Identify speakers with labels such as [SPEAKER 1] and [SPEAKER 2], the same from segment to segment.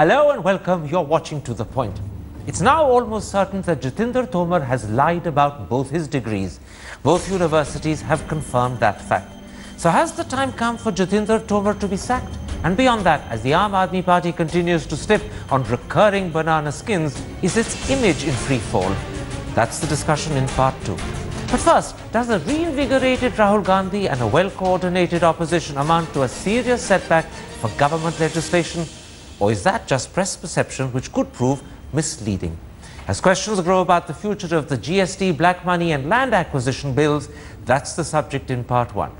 [SPEAKER 1] Hello and welcome. You're watching To The Point. It's now almost certain that Jatinder Tomar has lied about both his degrees. Both universities have confirmed that fact. So has the time come for Jatinder Tomar to be sacked? And beyond that, as the Aam Aadmi Party continues to slip on recurring banana skins, is its image in free fall? That's the discussion in part 2. But first, does a reinvigorated Rahul Gandhi and a well-coordinated opposition amount to a serious setback for government legislation? Or is that just press perception which could prove misleading? As questions grow about the future of the GST, black money and land acquisition bills, that's the subject in part 1.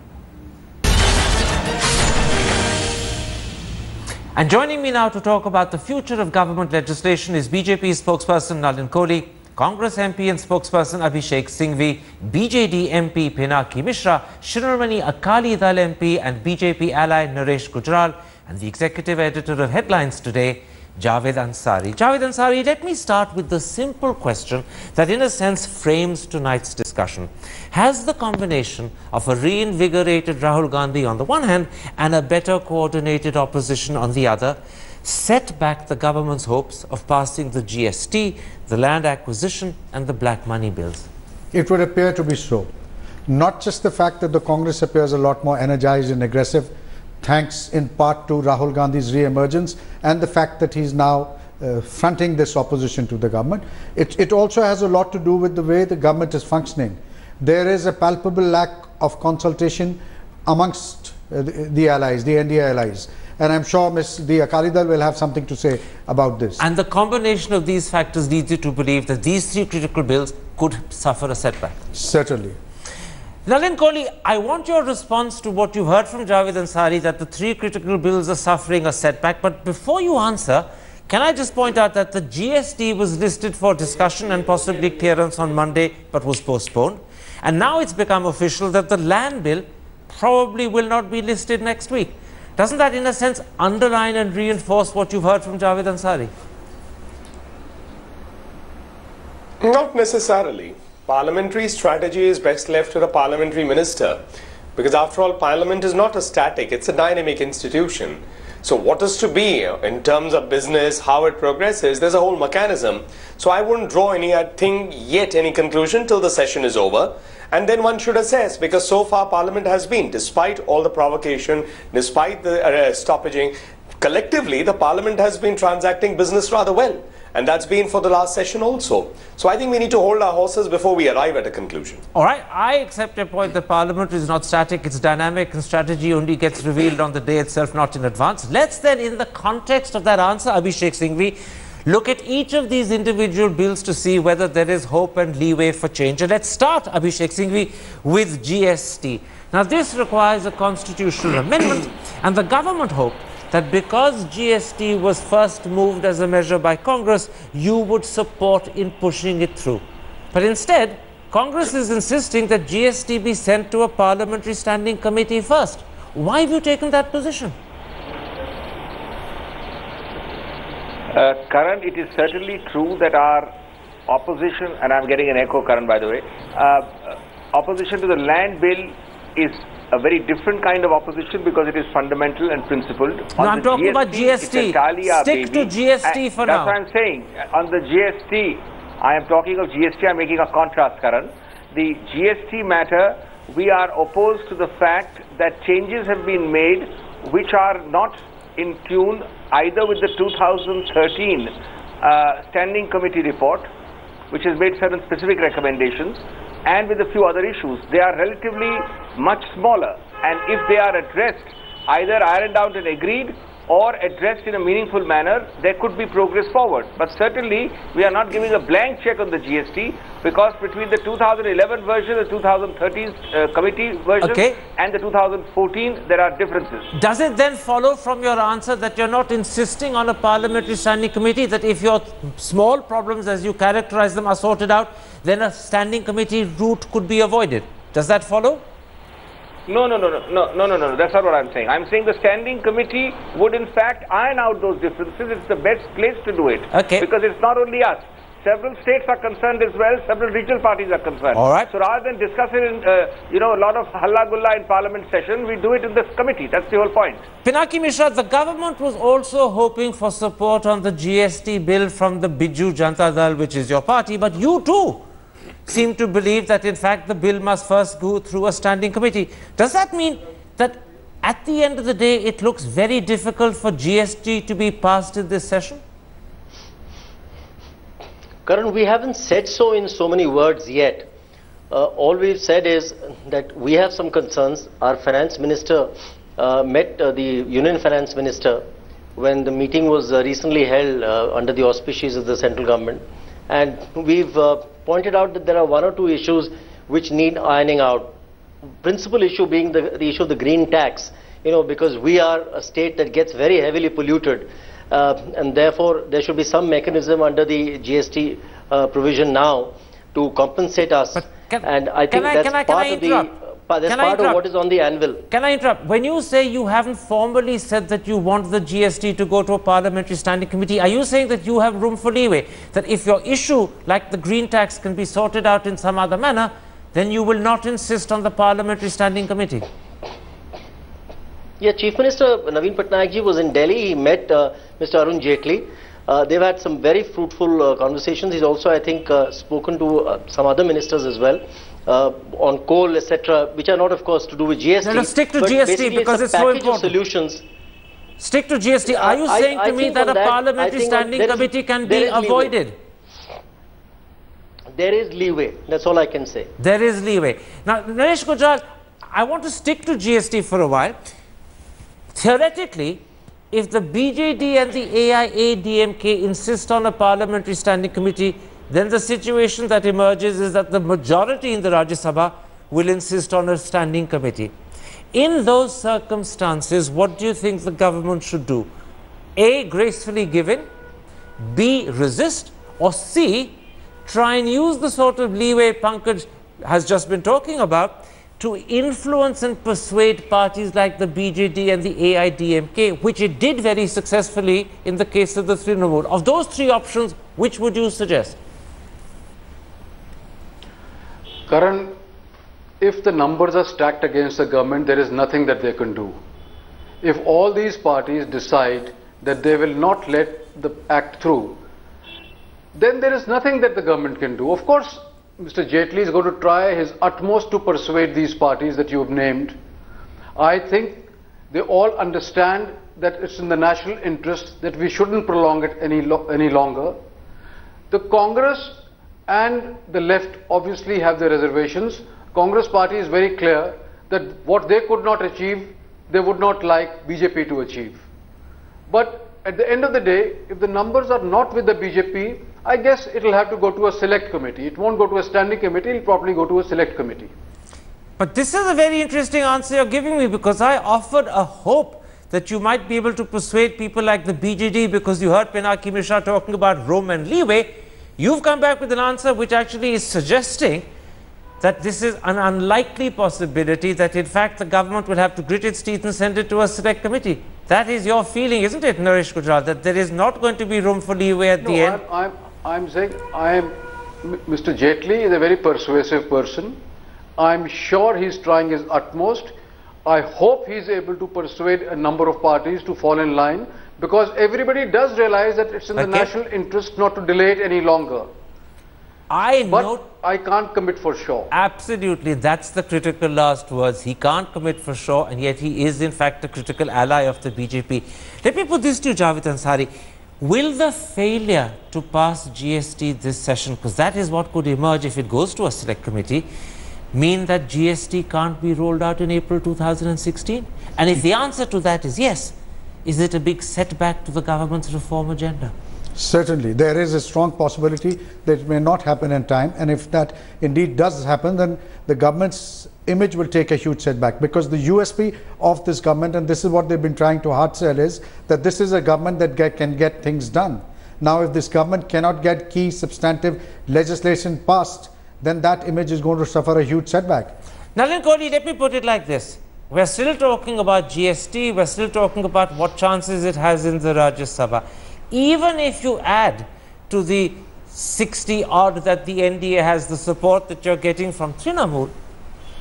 [SPEAKER 1] And joining me now to talk about the future of government legislation is BJP spokesperson Nalin Kohli, Congress MP and spokesperson Abhishek Singhvi, BJD MP Pinaki Mishra, Shiromani Akali Dal MP and BJP ally Naresh Gujral, and the executive editor of Headlines Today, Javed Ansari. Javed Ansari, let me start with the simple question that in a sense frames tonight's discussion. Has the combination of a reinvigorated Rahul Gandhi on the one hand and a better coordinated opposition on the other set back the government's hopes of passing the GST, the land acquisition and the black money bills?
[SPEAKER 2] It would appear to be so. Not just the fact that the Congress appears a lot more energized and aggressive, thanks in part to Rahul Gandhi's re-emergence and the fact that he's now fronting this opposition to the government. It also has a lot to do with the way the government is functioning. There is a palpable lack of consultation amongst the allies, the NDA allies. And I'm sure the Akali Dal will have something to say about this.
[SPEAKER 1] And the combination of these factors leads you to believe that these three critical bills could suffer a setback?
[SPEAKER 2] Certainly.
[SPEAKER 1] Nalin Kohli, I want your response to what you heard from Javed Ansari, that the three critical bills are suffering a setback. But before you answer, can I just point out that the GST was listed for discussion and possibly clearance on Monday, but was postponed. And now it's become official that the land bill probably will not be listed next week. Doesn't that, in a sense, underline and reinforce what you've heard from Javed Ansari?
[SPEAKER 3] Not necessarily. Parliamentary strategy is best left to the parliamentary minister, because after all, parliament is not a static, it's a dynamic institution. So what is to be in terms of business, how it progresses, there's a whole mechanism. So I wouldn't draw any conclusion till the session is over. And then one should assess, because so far Parliament has been, despite all the provocation, despite the stoppaging, collectively the Parliament has been transacting business rather well. And that's been for the last session also. So I think we need to hold our horses before we arrive at a conclusion. All
[SPEAKER 1] right, I accept your point that Parliament is not static, it's dynamic, and strategy only gets revealed on the day itself, not in advance. Let's then, in the context of that answer, Abhishek Singhvi, look at each of these individual bills to see whether there is hope and leeway for change. And let's start, Abhishek Singhvi, with GST. Now, this requires a constitutional amendment, and the government hoped that because GST was first moved as a measure by Congress, you would support in pushing it through. But instead, Congress is insisting that GST be sent to a parliamentary standing committee first. Why have you taken that position?
[SPEAKER 4] Karan, it is certainly true that our opposition, and I'm getting an echo, Karan, by the way, opposition to the land bill is a very different kind of opposition because it is fundamental and principled.
[SPEAKER 1] No, I'm talking about GST. Stick to GST for now.
[SPEAKER 4] That's what I'm saying. On the GST, I am talking of GST, I'm making a contrast, Karan. The GST matter, we are opposed to the fact that changes have been made which are not in tune either with the 2013 Standing Committee report, which has made certain specific recommendations, and with a few other issues. They are relatively much smaller, and if they are addressed, either ironed out and agreed or addressed in a meaningful manner, there could be progress forward. But certainly, we are not giving a blank check on the GST, because between the 2011 version, the 2013 committee version, and the 2014, there are differences.
[SPEAKER 1] Does it then follow from your answer that you're not insisting on a parliamentary standing committee, that if your small problems, as you characterize them, are sorted out, then a standing committee route could be avoided? Does that follow?
[SPEAKER 4] No, that's not what I'm saying. I'm saying the standing committee would in fact iron out those differences. It's the best place to do it. Because it's not only us. several states are concerned as well, several regional parties are concerned.
[SPEAKER 1] All right.
[SPEAKER 4] So rather than discuss it in, a lot of halla-gulla in parliament session, we do it in this committee. That's the whole point.
[SPEAKER 1] Pinaki Mishra, the government was also hoping for support on the GST bill from the Biju Janata Dal, which is your party, but you too seem to believe that in fact the bill must first go through a standing committee. Does that mean that at the end of the day it looks very difficult for GST to be passed in this session?
[SPEAKER 5] Karan, we haven't said so in so many words yet. All we've said is that we have some concerns. Our finance minister met the union finance minister when the meeting was recently held under the auspices of the central government. And we've pointed out that there are one or two issues which need ironing out. Principal issue being the issue of the green tax, because we are a state that gets very heavily polluted. And therefore, there should be some mechanism under the GST provision now to compensate us. And I think that's part of what is on the anvil.
[SPEAKER 1] Can I interrupt? When you say you haven't formally said that you want the GST to go to a parliamentary standing committee, are you saying that you have room for leeway? That if your issue, like the green tax, can be sorted out in some other manner, then you will not insist on the parliamentary standing committee?
[SPEAKER 5] Yeah, Chief Minister Naveen Patnaik ji was in Delhi. He met Mr. Arun Jaitley. They've had some very fruitful conversations. He's also, I think, spoken to some other ministers as well on coal, etc., which are not, of course, to do with GST.
[SPEAKER 1] No, stick to GST because it's so important.
[SPEAKER 5] Solutions.
[SPEAKER 1] Stick to GST. Are you saying to me that a parliamentary standing committee can be avoided?
[SPEAKER 5] There is leeway. That's all I can say.
[SPEAKER 1] There is leeway. Now, Naresh Gujral, I want to stick to GST for a while. Theoretically, if the BJD and the AIADMK insist on a parliamentary standing committee, then the situation that emerges is that the majority in the Rajya Sabha will insist on a standing committee. In those circumstances, what do you think the government should do? A, gracefully give in, B, resist, or C, try and use the sort of leeway Pankaj has just been talking about to influence and persuade parties like the BJD and the AIDMK, which it did very successfully in the case of the Trinamool. Of those three options, which would you suggest?
[SPEAKER 6] Karan, if the numbers are stacked against the government, there is nothing that they can do. If all these parties decide that they will not let the act through, then there is nothing that the government can do. Of course, Mr. Jaitley is going to try his utmost to persuade these parties that you have named. I think they all understand that it's in the national interest that we shouldn't prolong it any longer. The Congress and the left obviously have their reservations. Congress party is very clear that what they could not achieve, they would not like BJP to achieve. But at the end of the day, if the numbers are not with the BJP, I guess it will have to go to a select committee. It won't go to a standing committee, it will probably go to a select committee.
[SPEAKER 1] But this is a very interesting answer you're giving me, because I offered a hope that you might be able to persuade people like the BJD, because you heard Pinaki Mishra talking about room and leeway. You've come back with an answer which actually is suggesting that this is an unlikely possibility, that in fact the government will have to grit its teeth and send it to a select committee. That is your feeling, isn't it, Naresh Gujral, that there is not going to be room for leeway at the end?
[SPEAKER 6] I'm saying Mr. Jaitley is a very persuasive person. I'm sure he's trying his utmost. I hope he's able to persuade a number of parties to fall in line, because everybody does realize that it's in the national interest not to delay it any longer. But I can't commit for sure.
[SPEAKER 1] Absolutely, that's the critical last words. He can't commit for sure, and yet he is in fact a critical ally of the BJP. Let me put this to you, Javed Ansari. Will the failure to pass GST this session, because that is what could emerge if it goes to a select committee, mean that GST can't be rolled out in April 2016? And if the answer to that is yes, is it a big setback to the government's reform agenda?
[SPEAKER 2] Certainly, there is a strong possibility that it may not happen in time, and if that indeed does happen, then the government's image will take a huge setback, because the USP of this government, and this is what they've been trying to hard sell, is that this is a government that can get things done. Now, if this government cannot get key substantive legislation passed, then that image is going to suffer a huge setback.
[SPEAKER 1] Nalin Kohli, let me put it like this. We're still talking about GST, we're still talking about what chances it has in the Rajya Sabha. Even if you add to the 60 odd that the NDA has, the support that you're getting from Trinamool,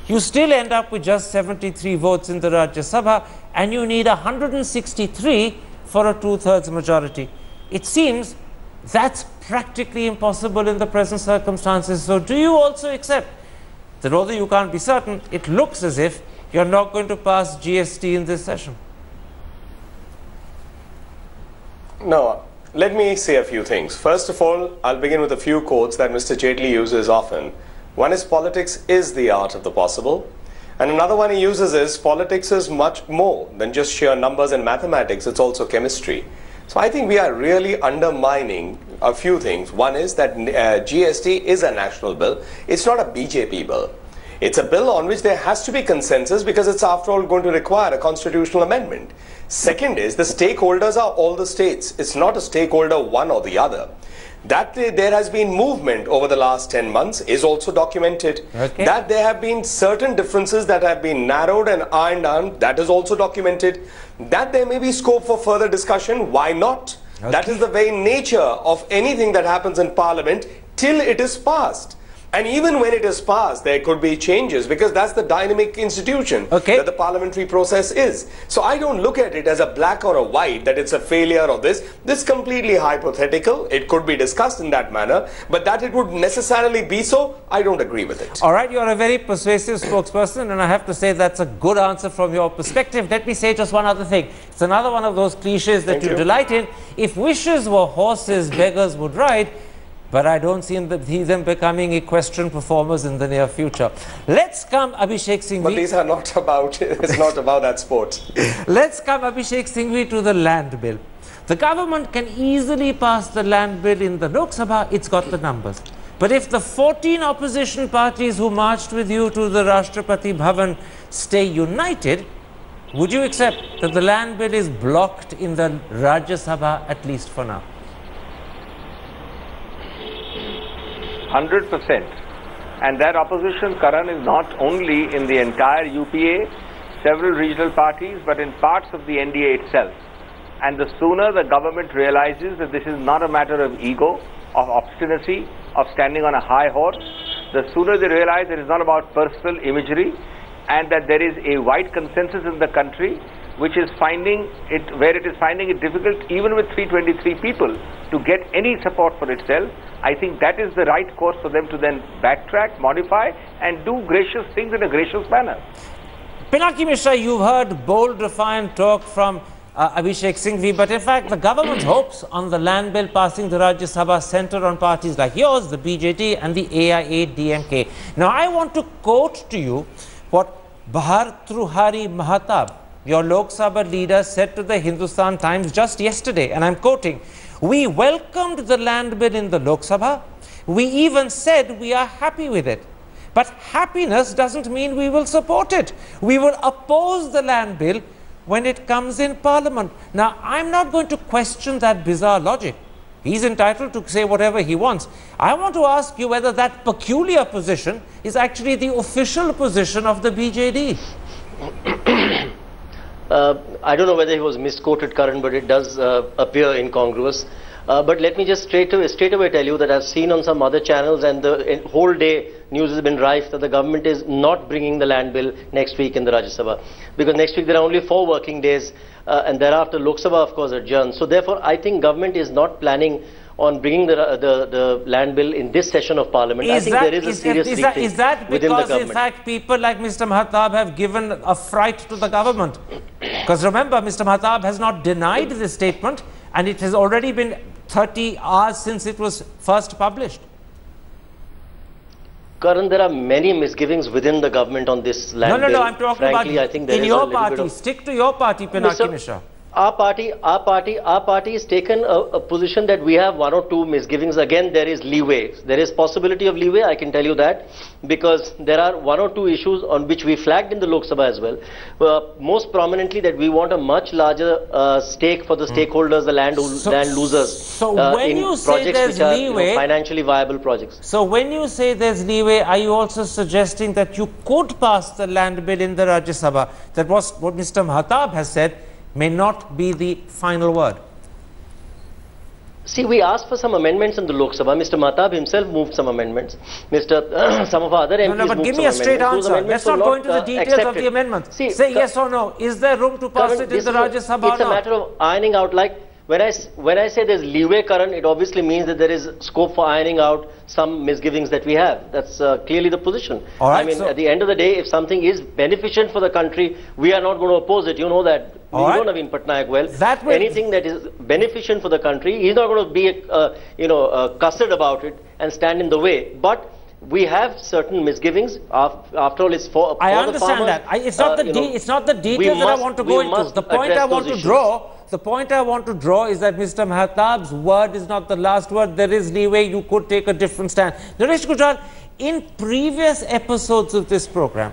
[SPEAKER 1] you still end up with just 73 votes in the Rajya Sabha, and you need 163 for a 2/3 majority. It seems that's practically impossible in the present circumstances. So do you also accept that although you can't be certain, it looks as if you're not going to pass GST in this session?
[SPEAKER 3] No, let me say a few things. First of all, I'll begin with a few quotes that Mr. Jaitley uses often. One is, politics is the art of the possible. And another one he uses is, politics is much more than just sheer numbers and mathematics, it's also chemistry. So I think we are really undermining a few things. One is that GST is a national bill. It's not a BJP bill. It's a bill on which there has to be consensus because it's after all going to require a constitutional amendment. Second is, the stakeholders are all the states. It's not a stakeholder one or the other. That there has been movement over the last 10 months is also documented.
[SPEAKER 1] Okay.
[SPEAKER 3] That there have been certain differences that have been narrowed and ironed out, that is also documented. That there may be scope for further discussion, why not?
[SPEAKER 1] Okay.
[SPEAKER 3] That is the very nature of anything that happens in Parliament till it is passed. And even when it is passed, there could be changes because that's the dynamic institution that the parliamentary process is. So I don't look at it as a black or a white, that it's a failure or this. This is completely hypothetical. It could be discussed in that manner, but that it would necessarily be so, I don't agree with it.
[SPEAKER 1] All right, you're a very persuasive spokesperson, and I have to say that's a good answer from your perspective. Let me say just one other thing. It's another one of those cliches that you delight in. If wishes were horses, beggars would ride. But I don't see them becoming equestrian performers in the near future. Let's come, Abhishek Singhvi.
[SPEAKER 3] But these are not about, it's not about that sport.
[SPEAKER 1] Let's come, Abhishek Singhvi, to the land bill. The government can easily pass the land bill in the Lok Sabha. It's got the numbers. But if the 14 opposition parties who marched with you to the Rashtrapati Bhavan stay united, would you accept that the land bill is blocked in the Rajya Sabha, at least for now?
[SPEAKER 4] 100%. And that opposition, Karan, is not only in the entire UPA, several regional parties, but in parts of the NDA itself. And the sooner the government realizes that this is not a matter of ego, of obstinacy, of standing on a high horse, the sooner they realize it is not about personal imagery, and that there is a wide consensus in the country which is finding it, where it is finding it difficult, even with 323 people, to get any support for itself. I think that is the right course for them to then backtrack, modify, and do gracious things in a gracious manner.
[SPEAKER 1] Pinaki Mishra, you've heard bold, defiant talk from Abhishek Singhvi, but in fact, the government's hopes on the land bill passing the Rajya Sabha center on parties like yours, the BJD and the AIA-DMK. Now, I want to quote to you what Bhartruhari Mahatab, your Lok Sabha leader, said to the Hindustan Times just yesterday, and I'm quoting, "We welcomed the land bill in the Lok Sabha. We even said we are happy with it. But happiness doesn't mean we will support it. We will oppose the land bill when it comes in Parliament." Now, I'm not going to question that bizarre logic. He's entitled to say whatever he wants. I want to ask you whether that peculiar position is actually the official position of the BJD.
[SPEAKER 5] I don't know whether he was misquoted, Karan, but it does appear incongruous. But let me just straight away tell you that I've seen on some other channels, and the whole day news has been rife that the government is not bringing the land bill next week in the Rajya Sabha, because next week there are only 4 working days, and thereafter Lok Sabha, of course, adjourns. So therefore, I think government is not planning on bringing the land bill in this session of Parliament. I think there is a serious rethink
[SPEAKER 1] is that
[SPEAKER 5] within the
[SPEAKER 1] because,
[SPEAKER 5] government.
[SPEAKER 1] in fact, people like Mr. Mahatab have given a fright to the government? Because remember, Mr. Mahatab has not denied this statement, and it has already been 30 hours since it was first published.
[SPEAKER 5] Karan, there are many misgivings within the government on this land bill.
[SPEAKER 1] No, I'm talking
[SPEAKER 5] Frankly,
[SPEAKER 1] about
[SPEAKER 5] I think there
[SPEAKER 1] in
[SPEAKER 5] is
[SPEAKER 1] your
[SPEAKER 5] a little
[SPEAKER 1] party.
[SPEAKER 5] bit of...
[SPEAKER 1] Stick to your party, Pinaki Mishra.
[SPEAKER 5] Our party has taken a position that we have 1 or 2 misgivings. Again, there is leeway. There is possibility of leeway, I can tell you that, because there are 1 or 2 issues on which we flagged in the Lok Sabha as well. Most prominently, that we want a much larger stake for the stakeholders, the land losers,
[SPEAKER 1] So when
[SPEAKER 5] in
[SPEAKER 1] you say
[SPEAKER 5] projects
[SPEAKER 1] there's
[SPEAKER 5] which are
[SPEAKER 1] leeway,
[SPEAKER 5] financially viable projects.
[SPEAKER 1] So when you say there's leeway, are you also suggesting that you could pass the land bill in the Rajya Sabha? That was what Mr. Mahatab has said may not be the final word.
[SPEAKER 5] See, we asked for some amendments in the Lok Sabha. Mr. Mahtab himself moved some amendments. Some of our other MPs
[SPEAKER 1] but
[SPEAKER 5] moved
[SPEAKER 1] give me a straight answer. Let's not go into the details of the amendment.
[SPEAKER 5] See,
[SPEAKER 1] say yes or no. Is there room to pass it in the Rajya Sabha?
[SPEAKER 5] It's a matter of ironing out. Like when I say there's leeway, Karan, it obviously means that there is scope for ironing out some misgivings that we have. That's clearly the position.
[SPEAKER 1] All right,
[SPEAKER 5] I mean, at the end of the day, if something is beneficent for the country, we are not going to oppose it. You know that. You know Naveen Patnaik well. Anything that is beneficent for the country, he's not going to be, custard about it and stand in the way. But we have certain misgivings. After all, it's for
[SPEAKER 1] I understand that. It's not the details that I want to go into. The point I want to draw. The point I want to draw is that Mr. Mahtab's word is not the last word. There is leeway. You could take a different stand. Naresh Gujral, in previous episodes of this program,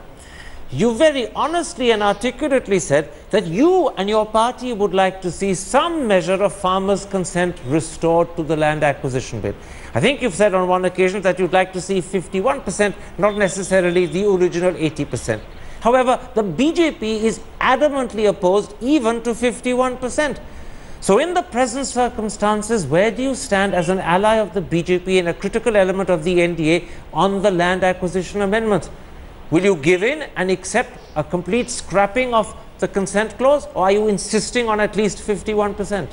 [SPEAKER 1] you very honestly and articulately said that you and your party would like to see some measure of farmers' consent restored to the land acquisition bill. I think you've said on one occasion that you'd like to see 51%, not necessarily the original 80%. However, the BJP is adamantly opposed even to 51%. So in the present circumstances, where do you stand as an ally of the BJP and a critical element of the NDA on the land acquisition amendments? Will you give in and accept a complete scrapping of the consent clause, or are you insisting on at least 51%?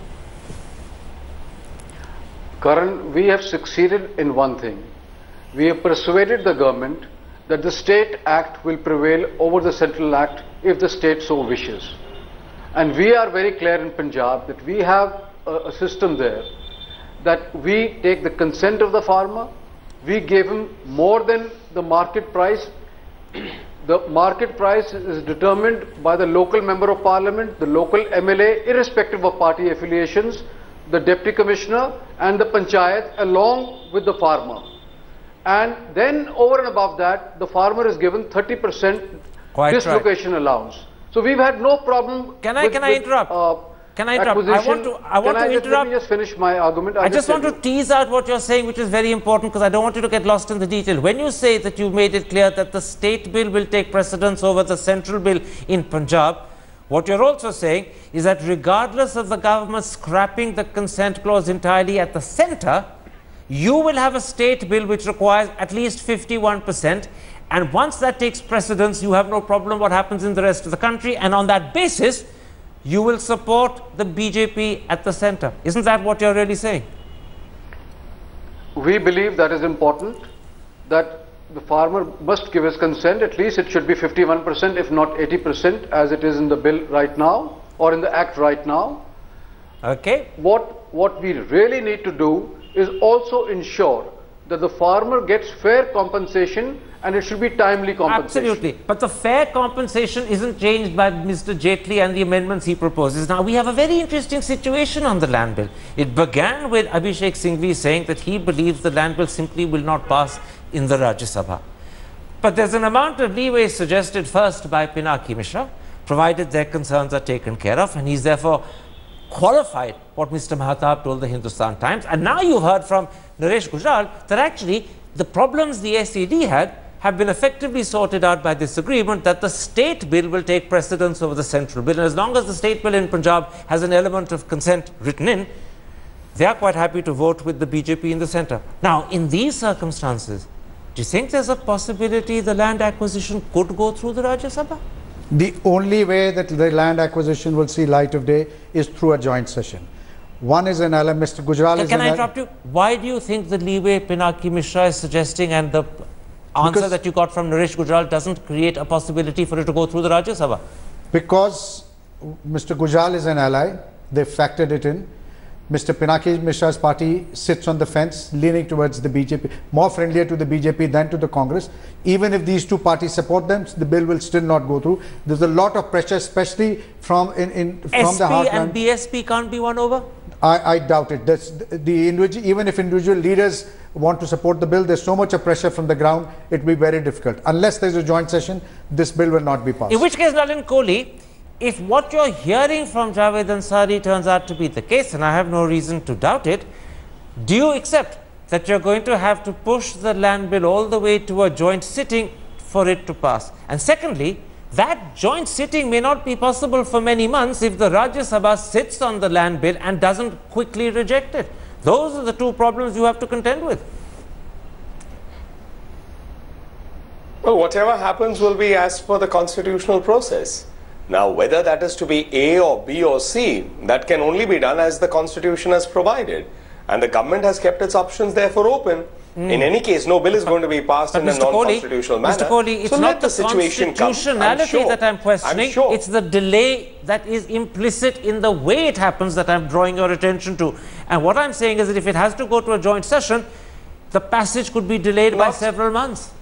[SPEAKER 6] Karan, we have succeeded in one thing. We have persuaded the government that the State Act will prevail over the Central Act if the State so wishes. And we are very clear in Punjab that we have a system there that we take the consent of the farmer, we give him more than the market price. The market price is determined by the local member of parliament, the local MLA, irrespective of party affiliations, the deputy commissioner and the panchayat along with the farmer. And then over and above that, the farmer is given 30% dislocation allowance. So we've had no problem.
[SPEAKER 1] Can I interrupt? Can I interrupt? I want to interrupt.
[SPEAKER 6] Let me just finish my argument.
[SPEAKER 1] I just want to tease out what you're saying, which is very important, because I don't want you to get lost in the detail. When you say that you made it clear that the state bill will take precedence over the central bill in Punjab, what you're also saying is that regardless of the government scrapping the consent clause entirely at the centre, you will have a state bill which requires at least 51%, and once that takes precedence, you have no problem what happens in the rest of the country, and on that basis, you will support the BJP at the centre. Isn't that what you're really saying?
[SPEAKER 6] We believe that is important, that the farmer must give his consent. At least it should be 51%, if not 80%, as it is in the bill right now, or in the act right now.
[SPEAKER 1] Okay.
[SPEAKER 6] What we really need to do is also ensure that the farmer gets fair compensation, and it should be timely compensation.
[SPEAKER 1] Absolutely. But the fair compensation isn't changed by Mr. Jaitley and the amendments he proposes. Now, we have a very interesting situation on the land bill. It began with Abhishek Singhvi saying that he believes the land bill simply will not pass in the Rajya Sabha. But there's an amount of leeway suggested first by Pinaki Mishra, provided their concerns are taken care of, and he's therefore qualified what Mr. Mahtab told the Hindustan Times. And now you heard from Naresh Gujral that actually the problems the SED had have been effectively sorted out by this agreement, that the state bill will take precedence over the central bill. And as long as the state bill in Punjab has an element of consent written in, they are quite happy to vote with the BJP in the centre. Now, in these circumstances, do you think there's a possibility the land acquisition could go through the Rajya Sabha?
[SPEAKER 2] The only way that the land acquisition will see light of day is through a joint session. One is an element, Mr. Gujral is
[SPEAKER 1] Can I interrupt you? Why do you think the leeway Pinaki Mishra is suggesting and the answer that you got from Naresh Gujral doesn't create a possibility for it to go through the Rajya Sabha?
[SPEAKER 2] Because Mr. Gujral is an ally, they factored it in. Mr. Pinaki Mishra's party sits on the fence, leaning towards the BJP, more friendlier to the BJP than to the Congress. Even if these two parties support them, the bill will still not go through. There's a lot of pressure, especially from the heartland.
[SPEAKER 1] and BSP can't be won over?
[SPEAKER 2] I doubt it. Even if individual leaders want to support the bill, there's so much of pressure from the ground, it will be very difficult. Unless there's a joint session, this bill will not be passed.
[SPEAKER 1] In which case, Nalin Kohli, if what you're hearing from Javed Ansari turns out to be the case, and I have no reason to doubt it, do you accept that you're going to have to push the land bill all the way to a joint sitting for it to pass? And secondly, that joint sitting may not be possible for many months if the Rajya Sabha sits on the land bill and doesn't quickly reject it. Those are the two problems you have to contend with.
[SPEAKER 3] Well, whatever happens will be as per the constitutional process. Now, whether that is to be A or B or C, that can only be done as the Constitution has provided. And the government has kept its options therefore open. In any case, no bill is going to be passed in a non-constitutional manner.
[SPEAKER 1] Mr. Kohli, it's
[SPEAKER 3] so
[SPEAKER 1] not the
[SPEAKER 3] situation
[SPEAKER 1] constitutionality that I'm questioning. It's the delay that is implicit in the way it happens that I'm drawing your attention to. And what I'm saying is that if it has to go to a joint session, the passage could be delayed by several months.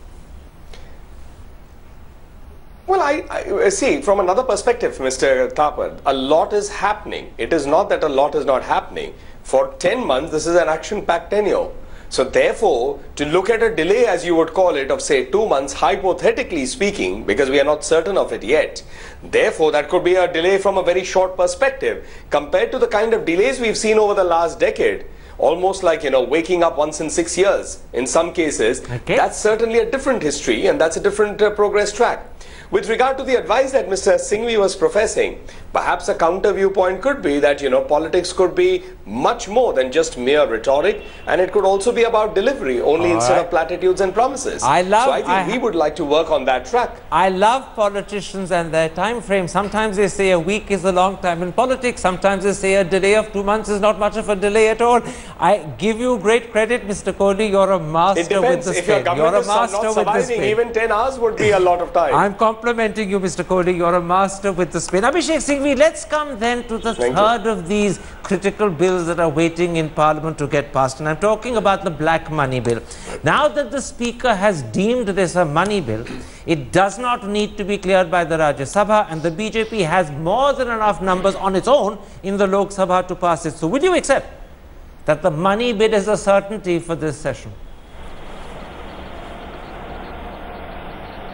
[SPEAKER 3] Well, I see, from another perspective, Mr. Thapar, a lot is happening. It is not that a lot is not happening. For 10 months, this is an action-packed tenure. So therefore, to look at a delay, as you would call it, of say 2 months, hypothetically speaking, because we are not certain of it yet, therefore that could be a delay from a very short perspective compared to the kind of delays we've seen over the last decade. Almost like, waking up once in 6 years in some cases. Okay. That's certainly a different history, and that's a different progress track. With regard to the advice that Mr. Singhvi was professing, perhaps a counter viewpoint could be that, politics could be much more than just mere rhetoric, and it could also be about delivery, only instead of platitudes and promises. So I think we would like to work on that track.
[SPEAKER 1] I love politicians and their time frame. Sometimes they say a week is a long time in politics. Sometimes they say a delay of 2 months is not much of a delay at all. I give you great credit, Mr. Kohli. You're a master with the
[SPEAKER 3] If your government is not surviving, even 10 hours would be a lot of time.
[SPEAKER 1] I'm complimenting you, Mr. Kohli. You're a master with the spin. Abhishek Singhvi, let's come then to the third of these critical bills that are waiting in Parliament to get passed. And I'm talking about the black money bill. Now that the Speaker has deemed this a money bill, it does not need to be cleared by the Rajya Sabha, and the BJP has more than enough numbers on its own in the Lok Sabha to pass it. So will you accept that the money bill is a certainty for this session?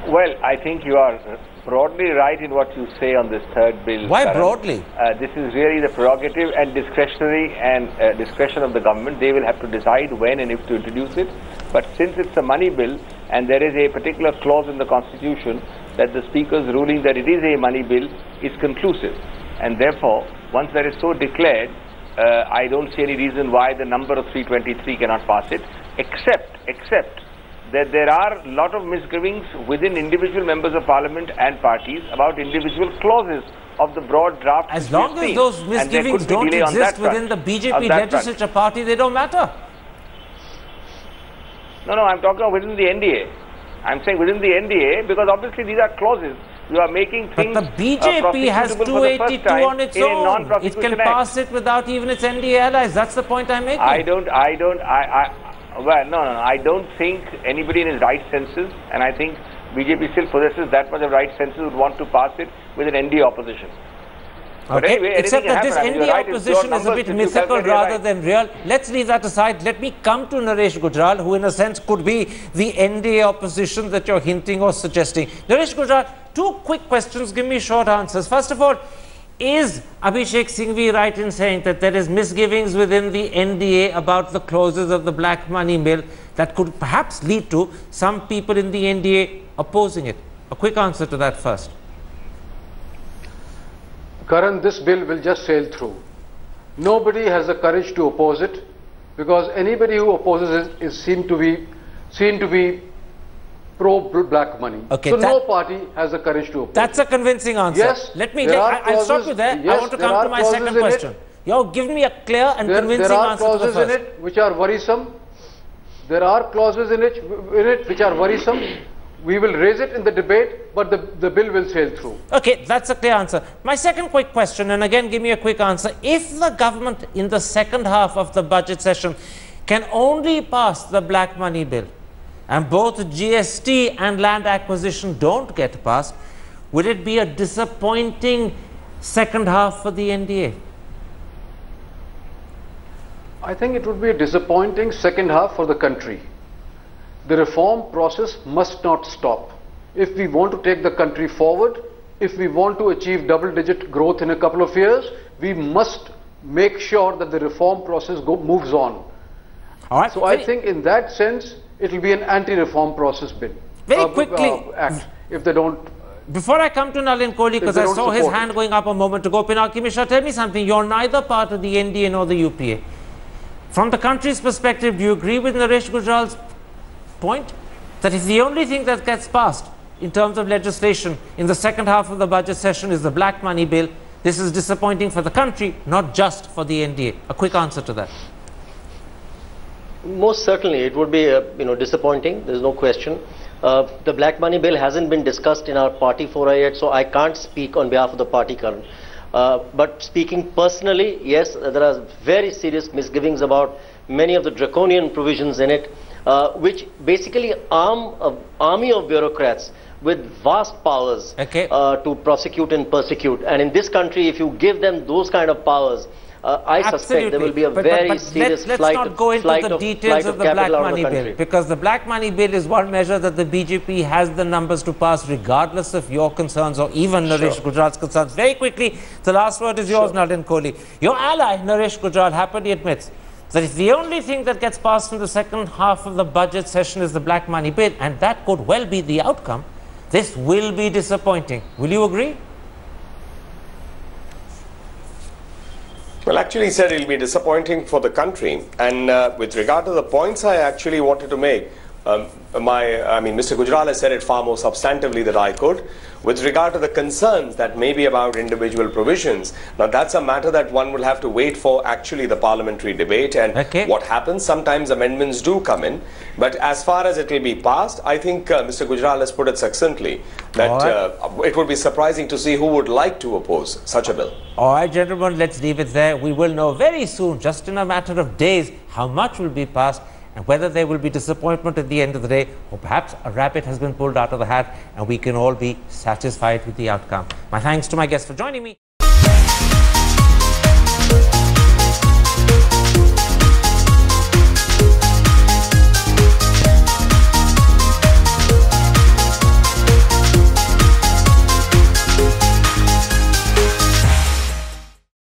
[SPEAKER 4] Well, I think you are broadly right in what you say on this third bill.
[SPEAKER 1] Why
[SPEAKER 4] Karan.
[SPEAKER 1] Broadly?
[SPEAKER 4] This is really the prerogative and discretionary and discretion of the government. They will have to decide when and if to introduce it. But since it's a money bill and there is a particular clause in the Constitution that the Speaker's ruling that it is a money bill is conclusive. And therefore, once that is so declared, I don't see any reason why the number of 323 cannot pass it, except that there are a lot of misgivings within individual members of Parliament and parties about individual clauses of the broad draft.
[SPEAKER 1] As long as those misgivings don't exist within the BJP legislature party, they don't matter.
[SPEAKER 4] No, I'm talking about within the NDA. I'm saying within the NDA because obviously these are clauses. You are making things.
[SPEAKER 1] But the BJP has 282 on its own. It can pass it without even its NDA allies. That's the point I'm making.
[SPEAKER 4] Well, no, I don't think anybody in his right senses, and I think BJP still possesses that much of right senses, would want to pass it with an NDA opposition. But
[SPEAKER 1] okay,
[SPEAKER 4] anyway,
[SPEAKER 1] except that this NDA opposition is a bit mythical rather than real. Let's leave that aside. Let me come to Naresh Gujral, who in a sense could be the NDA opposition that you're hinting or suggesting. Naresh Gujral, two quick questions, give me short answers. First of all, is Abhishek Singhvi right in saying that there is misgivings within the NDA about the clauses of the black money bill that could perhaps lead to some people in the NDA opposing it? A quick answer to that first.
[SPEAKER 6] Karan, this bill will just sail through. Nobody has the courage to oppose it because anybody who opposes it is seen to be pro-black money. Okay, so no party has the courage to oppose.
[SPEAKER 1] That's a convincing answer.
[SPEAKER 6] Yes,
[SPEAKER 1] I'll stop you there.
[SPEAKER 6] Yes,
[SPEAKER 1] I want to come to my second question. You're giving me a clear and convincing answer to the first.
[SPEAKER 6] There are clauses in it which are worrisome. There are clauses in it which are worrisome. We will raise it in the debate, but the bill will sail through.
[SPEAKER 1] Okay, that's a clear answer. My second quick question, and again give me a quick answer. If the government in the second half of the budget session can only pass the black money bill, and both GST and land acquisition don't get passed, will it be a disappointing second half for the NDA?
[SPEAKER 6] I think it would be a disappointing second half for the country. The reform process must not stop. If we want to take the country forward, if we want to achieve double-digit growth in a couple of years, we must make sure that the reform process moves on.
[SPEAKER 1] All right.
[SPEAKER 6] So I think in that sense, it will be an anti-reform process bill.
[SPEAKER 1] Very quickly,
[SPEAKER 6] act, if they don't.
[SPEAKER 1] Before I come to Nalin Kohli, because I saw his hand going up a moment ago, Pinaki Mishra, tell me something. You're neither part of the NDA nor the UPA. From the country's perspective, do you agree with Naresh Gujral's point that if the only thing that gets passed in terms of legislation in the second half of the budget session is the black money bill, this is disappointing for the country, not just for the NDA? A quick answer to that.
[SPEAKER 5] Most certainly, it would be disappointing. There is no question. The black money bill hasn't been discussed in our party fora yet, so I can't speak on behalf of the party, Karan. But speaking personally, yes, there are very serious misgivings about many of the draconian provisions in it, which basically arm an army of bureaucrats with vast powers to prosecute and persecute. And in this country, if you give them those kind of powers, I suspect there will be a very serious
[SPEAKER 1] let's not go into the details of the black money bill, because the black money bill is one measure that the BJP has the numbers to pass regardless of your concerns or even Naresh Gujral's concerns. Very quickly, the last word is yours, Nalin Kohli. Your ally, Naresh Gujral, happily admits that if the only thing that gets passed in the second half of the budget session is the black money bill, and that could well be the outcome, this will be disappointing. Will you agree?
[SPEAKER 3] Well, actually, he said it will be disappointing for the country. And with regard to the points I actually wanted to make, Mr. Gujral has said it far more substantively than I could. With regard to the concerns that may be about individual provisions, now that's a matter that one will have to wait for actually the parliamentary debate and what happens. Sometimes amendments do come in, but as far as it will be passed, I think Mr. Gujral has put it succinctly that it would be surprising to see who would like to oppose such a bill.
[SPEAKER 1] All right, gentlemen, let's leave it there. We will know very soon, just in a matter of days, how much will be passed and whether there will be disappointment at the end of the day, or perhaps a rabbit has been pulled out of the hat and we can all be satisfied with the outcome. My thanks to my guests for joining me.